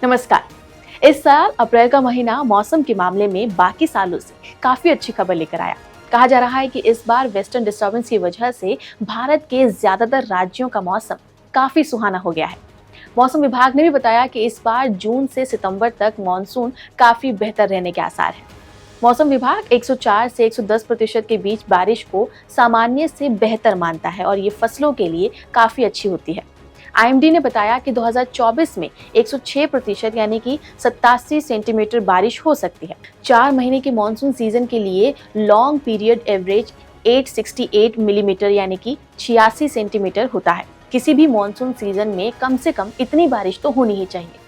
नमस्कार। इस साल अप्रैल का महीना मौसम के मामले में बाकी सालों से काफी अच्छी खबर लेकर आया। कहा जा रहा है कि इस बार वेस्टर्न डिस्टर्बेंस की वजह से भारत के ज्यादातर राज्यों का मौसम काफी सुहाना हो गया है। मौसम विभाग ने भी बताया कि इस बार जून से सितंबर तक मॉनसून काफी बेहतर रहने के आसार हैं। मौसम विभाग 104 से 110% के बीच बारिश को सामान्य से बेहतर मानता है और ये फसलों के लिए काफी अच्छी होती है। आईएमडी ने बताया कि 2024 में 106% यानी कि 87 सेंटीमीटर बारिश हो सकती है। 4 महीने के मॉनसून सीजन के लिए लॉन्ग पीरियड एवरेज 868 मिलीमीटर यानी कि 86 सेंटीमीटर होता है। किसी भी मॉनसून सीजन में कम से कम इतनी बारिश तो होनी ही चाहिए।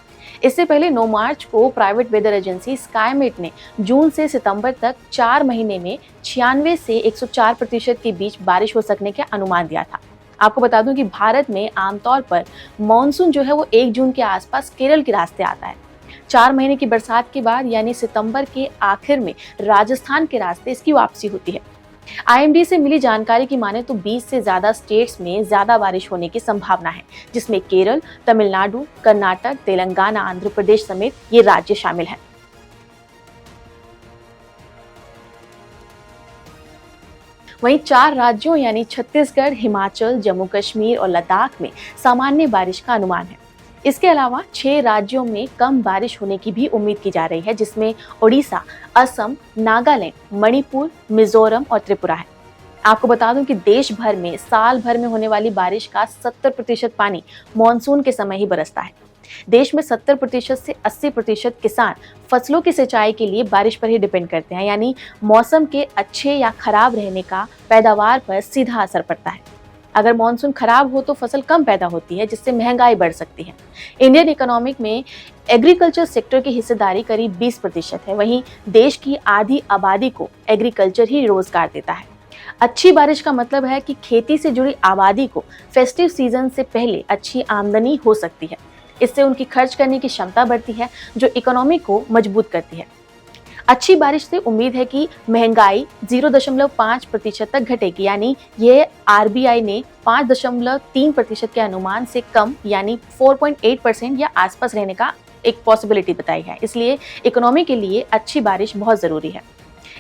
इससे पहले 9 मार्च को प्राइवेट वेदर एजेंसी स्काईमेट ने जून से सितंबर तक 4 महीने में 96 से 104% के बीच बारिश हो सकने का अनुमान दिया था। आपको बता दूं कि भारत में आमतौर पर मॉनसून जो है वो 1 जून के आसपास केरल के रास्ते आता है। 4 महीने की बरसात के बाद यानी सितंबर के आखिर में राजस्थान के रास्ते इसकी वापसी होती है। आईएमडी से मिली जानकारी की माने तो 20 से ज्यादा स्टेट्स में ज्यादा बारिश होने की संभावना है, जिसमें केरल, तमिलनाडु, कर्नाटक, तेलंगाना, आंध्र प्रदेश समेत ये राज्य शामिल हैं। वहीं 4 राज्यों यानी छत्तीसगढ़, हिमाचल, जम्मू कश्मीर और लद्दाख में सामान्य बारिश का अनुमान है। इसके अलावा 6 राज्यों में कम बारिश होने की भी उम्मीद की जा रही है, जिसमें ओडिशा, असम, नागालैंड, मणिपुर, मिजोरम और त्रिपुरा है। आपको बता दूं कि देश भर में साल भर में होने वाली बारिश का 70% पानी मानसून के समय ही बरसता है। देश में 70% से 80% किसान फसलों की सिंचाई के लिए बारिश पर ही डिपेंड करते हैं, यानी मौसम के अच्छे या खराब रहने का पैदावार पर सीधा असर पड़ता है। अगर मॉनसून खराब हो तो फसल कम पैदा होती है, जिससे महंगाई बढ़ सकती है। इंडियन इकोनॉमिक में एग्रीकल्चर सेक्टर की हिस्सेदारी करीब 20% है। वहीं देश की आधी आबादी को एग्रीकल्चर ही रोजगार देता है। अच्छी बारिश का मतलब है कि खेती से जुड़ी आबादी को फेस्टिव सीजन से पहले अच्छी आमदनी हो सकती है। इससे उनकी खर्च करने की क्षमता बढ़ती है, जो इकोनॉमी को मजबूत करती है। अच्छी बारिश से उम्मीद है कि महंगाई 0.5% तक घटेगी, यानी ये आरबीआई ने 5.3% के अनुमान से कम यानी 4.8% या आसपास रहने का एक पॉसिबिलिटी बताई है। इसलिए इकोनॉमी के लिए अच्छी बारिश बहुत जरूरी है।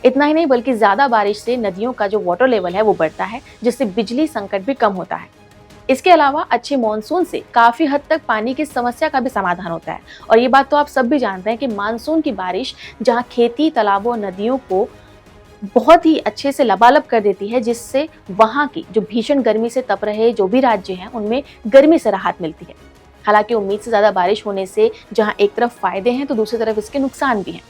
इतना ही नहीं बल्कि ज्यादा बारिश से नदियों का जो वाटर लेवल है वो बढ़ता है, जिससे बिजली संकट भी कम होता है। इसके अलावा अच्छे मॉनसून से काफी हद तक पानी की समस्या का भी समाधान होता है। और ये बात तो आप सब भी जानते हैं कि मानसून की बारिश जहां खेती, तालाबों, नदियों को बहुत ही अच्छे से लबालब कर देती है, जिससे वहां की जो भीषण गर्मी से तप रहे जो भी राज्य हैं उनमें गर्मी से राहत मिलती है। हालांकि उम्मीद से ज्यादा बारिश होने से जहाँ एक तरफ फायदे हैं तो दूसरी तरफ इसके नुकसान भी हैं।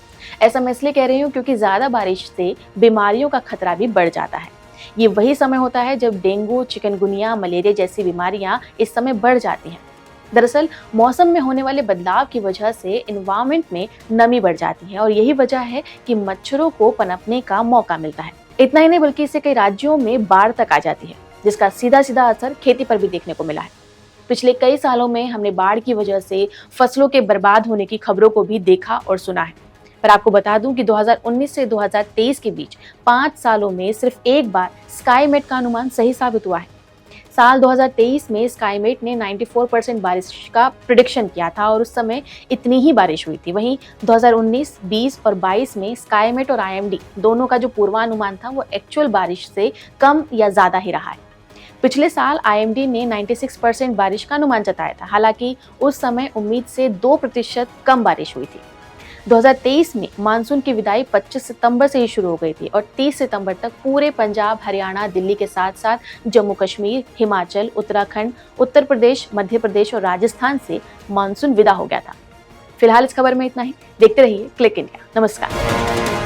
ऐसा मैं इसलिए कह रही हूँ क्योंकि ज्यादा बारिश से बीमारियों का खतरा भी बढ़ जाता है। ये वही समय होता है जब डेंगू, चिकनगुनिया, मलेरिया जैसी बीमारियां इस समय बढ़ जाती हैं। दरअसल मौसम में होने वाले बदलाव की वजह से एनवायरनमेंट में नमी बढ़ जाती है और यही वजह है कि मच्छरों को पनपने का मौका मिलता है। इतना ही नहीं बल्कि इससे कई राज्यों में बाढ़ तक आ जाती है, जिसका सीधा सीधा असर खेती पर भी देखने को मिला है। पिछले कई सालों में हमने बाढ़ की वजह से फसलों के बर्बाद होने की खबरों को भी देखा और सुना है। पर आपको बता दूं कि 2019 से 2023 के बीच 5 सालों में सिर्फ एक बार स्काईमेट का अनुमान सही साबित हुआ है। साल 2023 में स्काईमेट ने 94% बारिश का प्रेडिक्शन किया था और उस समय इतनी ही बारिश हुई थी। वहीं 2019, 20 और 22 में स्काईमेट और आईएमडी दोनों का जो पूर्वानुमान था वो एक्चुअल बारिश से कम या ज्यादा ही रहा है। पिछले साल आईएमडी ने 96% बारिश का अनुमान जताया था, हालांकि उस समय उम्मीद से 2% कम बारिश हुई थी। 2023 में मानसून की विदाई 25 सितंबर से ही शुरू हो गई थी और 30 सितंबर तक पूरे पंजाब, हरियाणा, दिल्ली के साथ साथ जम्मू कश्मीर, हिमाचल, उत्तराखंड, उत्तर प्रदेश, मध्य प्रदेश और राजस्थान से मानसून विदा हो गया था। फिलहाल इस खबर में इतना ही। देखते रहिए क्लिक इंडिया। नमस्कार।